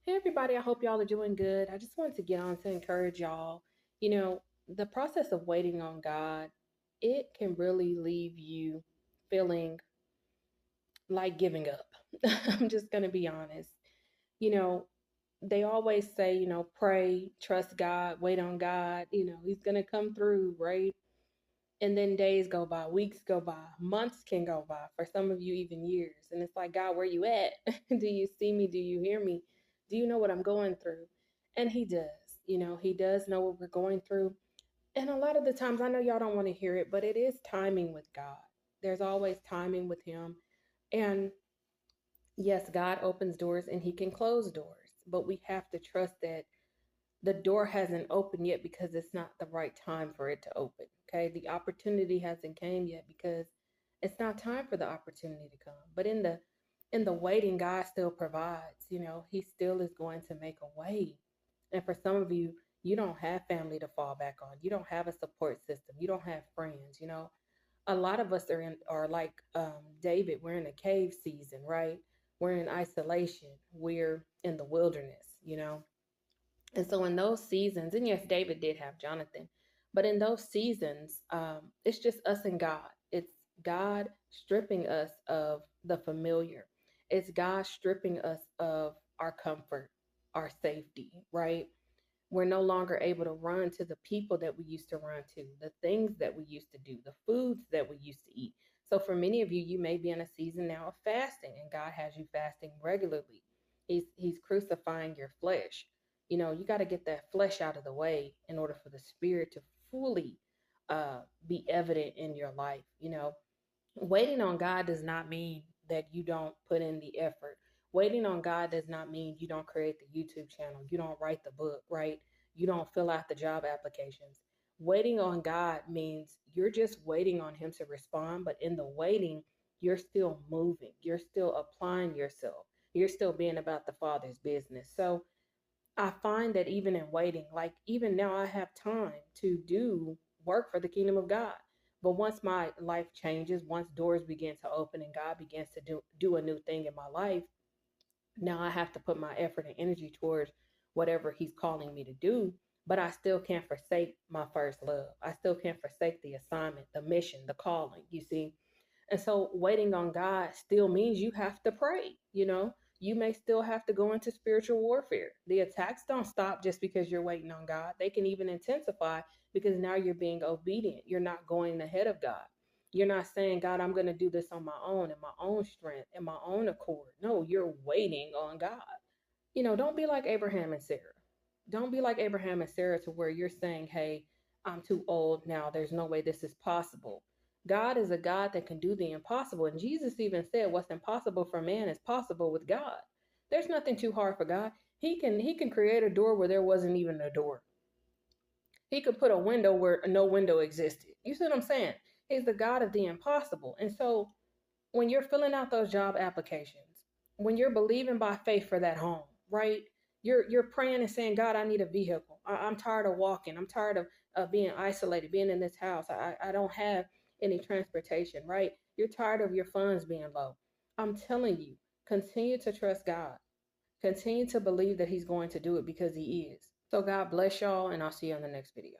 Hey everybody, I hope y'all are doing good. I just wanted to get on to encourage y'all. The process of waiting on God, it can really leave you feeling like giving up. I'm just going to be honest. You know, they always say, pray, trust God, wait on God, he's going to come through, right? And then days go by, weeks go by, months can go by, for some of you, even years. And it's like, God, where you at? Do you see me? Do you hear me? Do you know what I'm going through? And he does. He does know what we're going through. And a lot of the times, I know y'all don't want to hear it, but it is timing with God. There's always timing with him. And yes, God opens doors and he can close doors, but we have to trust that the door hasn't opened yet because it's not the right time for it to open. Okay. The opportunity hasn't came yet because it's not time for the opportunity to come. But in the waiting, God still provides. He still is going to make a way. And for some of you, you don't have family to fall back on. You don't have a support system. You don't have friends. A lot of us are like David. We're in a cave season, right? We're in isolation. We're in the wilderness. And so in those seasons, and yes, David did have Jonathan, but in those seasons, it's just us and God. It's God stripping us of the familiar. It's God stripping us of our comfort, our safety, right? We're no longer able to run to the people that we used to run to, the things that we used to do, the foods that we used to eat. So for many of you, you may be in a season now of fasting, and God has you fasting regularly. He's crucifying your flesh. You got to get that flesh out of the way in order for the spirit to fully be evident in your life. Waiting on God does not mean that you don't put in the effort. Waiting on God does not mean you don't create the YouTube channel, you don't write the book, right? You don't fill out the job applications. Waiting on God means you're just waiting on Him to respond, but in the waiting, you're still moving, you're still applying yourself, you're still being about the Father's business. So I find that even in waiting, like even now, I have time to do work for the kingdom of God. But once my life changes, once doors begin to open and God begins to do a new thing in my life, now I have to put my effort and energy towards whatever He's calling me to do. But I still can't forsake my first love. I still can't forsake the assignment, the mission, the calling, you see. And so waiting on God still means you have to pray. You may still have to go into spiritual warfare. The attacks don't stop just because you're waiting on God. They can even intensify because now you're being obedient. You're not going ahead of God. You're not saying, God, I'm going to do this on my own, in my own strength, in my own accord. No, you're waiting on God. Don't be like Abraham and Sarah. Don't be like Abraham and Sarah to where you're saying, hey, I'm too old now. There's no way this is possible. God is a God that can do the impossible. And Jesus even said what's impossible for man is possible with God. There's nothing too hard for God. He can create a door where there wasn't even a door. He could put a window where no window existed. You see what I'm saying? He's the God of the impossible. And so when you're filling out those job applications, when you're believing by faith for that home, right? You're praying and saying, God, I need a vehicle. I'm tired of walking. I'm tired of being isolated, being in this house. I don't have any transportation, right? You're tired of your funds being low. I'm telling you, continue to trust God. Continue to believe that He's going to do it because He is. So God bless y'all, and I'll see you on the next video.